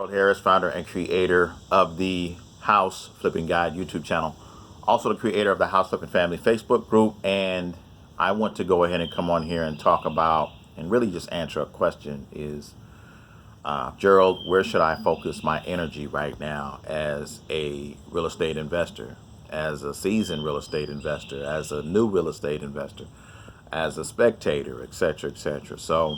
Gerald Harris, founder and creator of the House Flipping Guide YouTube channel, also the creator of the House Flipping Family Facebook group. And I want to go ahead and come on here and talk about and really just answer a question is, Gerald, where should I focus my energy right now as a real estate investor, as a seasoned real estate investor, as a new real estate investor, as a spectator, etc., etc. So,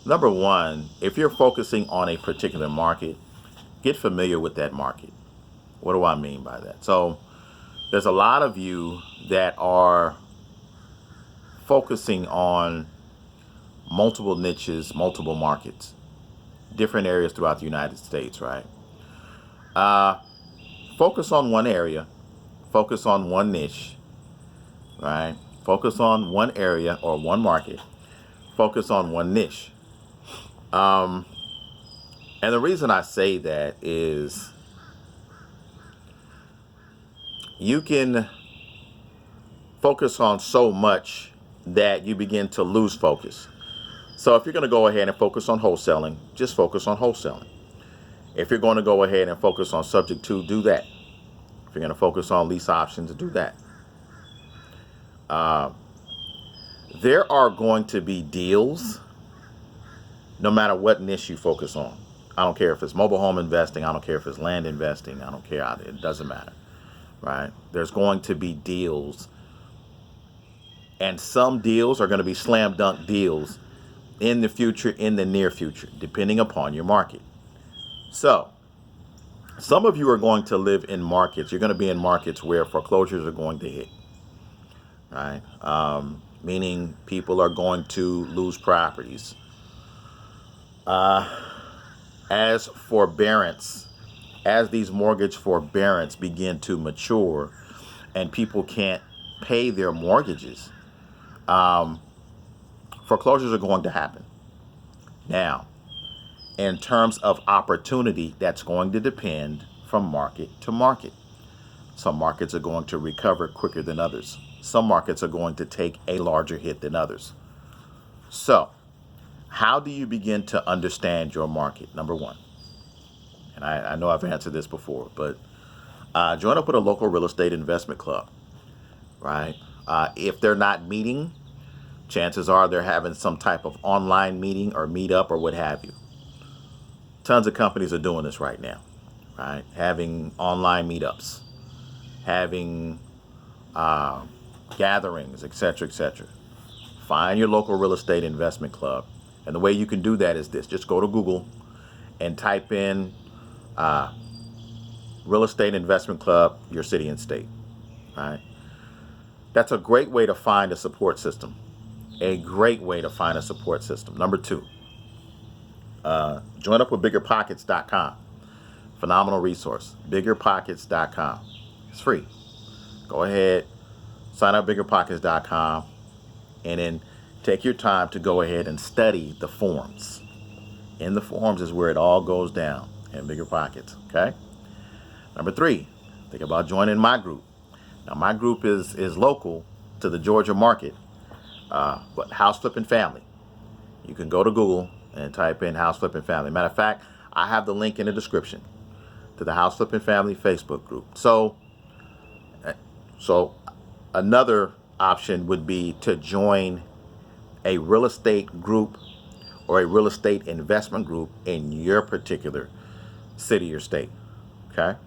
number one, if you're focusing on a particular market, get familiar with that market. What do I mean by that? So, there's a lot of you that are focusing on multiple niches, multiple markets, different areas throughout the United States, right? Focus on one area, focus on one niche, right? Focus on one area or one market, focus on one niche. And the reason I say that is you can focus on so much that you begin to lose focus. So if you're going to go ahead and focus on wholesaling, just focus on wholesaling. If you're going to go ahead and focus on subject to, do that. If you're going to focus on lease options, do that. There are going to be deals no matter what niche you focus on. I don't care if it's mobile home investing. I don't care if it's land investing. I don't care. It doesn't matter, right? There's going to be deals, and some deals are going to be slam dunk deals in the future, in the near future, depending upon your market. So, some of you are going to live in markets. You're going to be in markets where foreclosures are going to hit, right? Meaning people are going to lose properties. As forbearance, as these mortgage forbearance begin to mature and people can't pay their mortgages, foreclosures are going to happen. Now, in terms of opportunity, that's going to depend from market to market. Some markets are going to recover quicker than others. Some markets are going to take a larger hit than others. So, how do you begin to understand your market? Number one, and I know I've answered this before, but join up with a local real estate investment club, right? If they're not meeting, chances are they're having some type of online meeting or meetup or what have you. Tons of companies are doing this right now, right? Having online meetups, having gatherings, etc., etc. Find your local real estate investment club. And the way you can do that is this. Just go to Google and type in real estate investment club, your city and state, right? That's a great way to find a support system. A great way to find a support system. Number two, join up with biggerpockets.com. Phenomenal resource. Biggerpockets.com. It's free. Go ahead, sign up biggerpockets.com, and then take your time to go ahead and study the forms. In the forms is where it all goes down in Bigger Pockets, okay? Number three, think about joining my group. Now, my group is local to the Georgia market, but House Flipping Family. You can go to Google and type in House Flipping Family. Matter of fact, I have the link in the description to the House Flipping Family Facebook group. So another option would be to join a real estate group or a real estate investment group in your particular city or state, okay?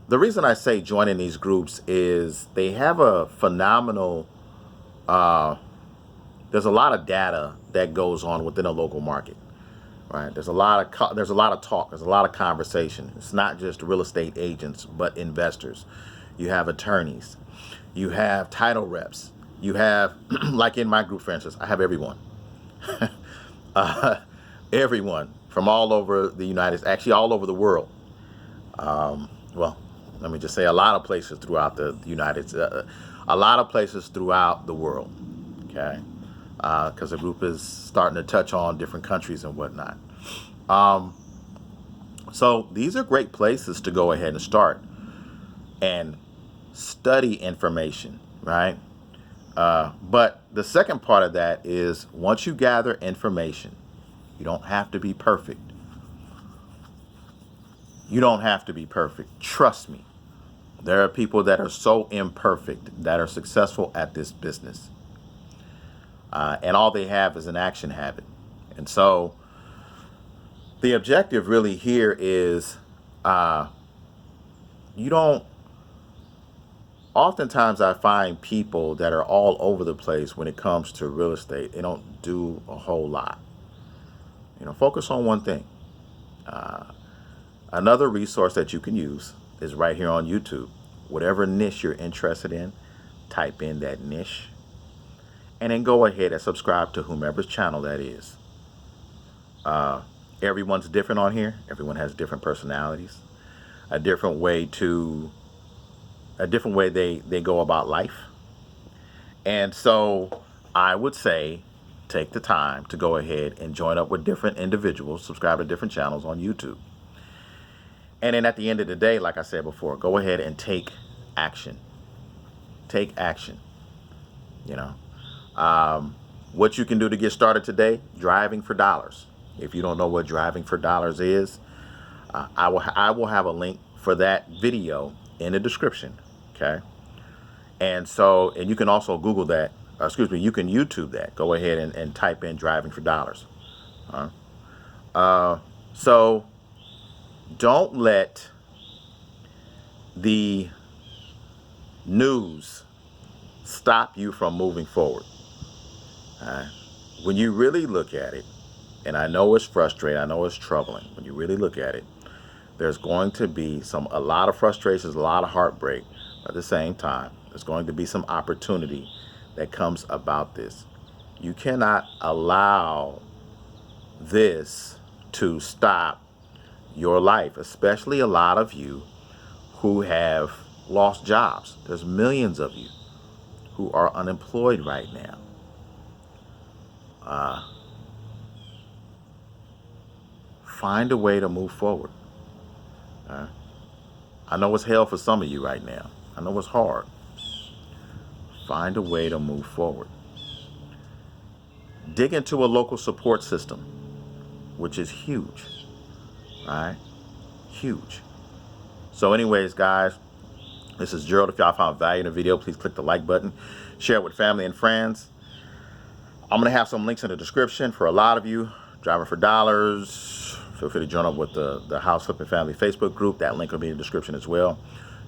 The reason I say joining these groups is they have a phenomenal, there's a lot of data that goes on within a local market, right? There's a lot of talk, there's a lot of conversation. It's not just real estate agents, but investors. You have attorneys, you have title reps, you have, like in my group, for instance, I have everyone. Everyone from all over the United States, actually all over the world. Well, let me just say a lot of places throughout the United States, a lot of places throughout the world, okay? Because the group is starting to touch on different countries and whatnot. So these are great places to go ahead and start and study information, right? But the second part of that is once you gather information, you don't have to be perfect. You don't have to be perfect. Trust me. There are people that are so imperfect that are successful at this business. And all they have is an action habit. And so the objective really here is you don't, oftentimes I find people that are all over the place when it comes to real estate. They don't do a whole lot. Focus on one thing. Another resource that you can use is right here on YouTube. Whatever niche you're interested in, type in that niche and then go ahead and subscribe to whomever's channel that is. Everyone's different on here. Everyone has different personalities, a different way they go about life. And so I would say take the time to go ahead and join up with different individuals, subscribe to different channels on YouTube. And then at the end of the day, like I said before, go ahead and take action. Take action. What you can do to get started today, driving for dollars. If you don't know what driving for dollars is, I will have a link for that video in the description. Okay. And you can also Google that, you can YouTube that. Go ahead and type in driving for dollars. So don't let the news stop you from moving forward. When you really look at it, and I know it's frustrating, I know it's troubling, when you really look at it, there's going to be a lot of frustrations, a lot of heartbreak. At the same time, there's going to be some opportunity that comes about this. You cannot allow this to stop your life, especially a lot of you who have lost jobs. There's millions of you who are unemployed right now. Find a way to move forward. I know it's hell for some of you right now. I know it's hard. Find a way to move forward. Dig into a local support system, which is huge. All right? Huge. So anyways, guys, this is Gerald. If y'all found value in the video, please click the like button. Share it with family and friends. I'm going to have some links in the description for a lot of you. Driving for dollars. Feel free to join up with the House Flipping Family Facebook group. That link will be in the description as well.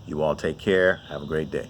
You all take care. Have a great day.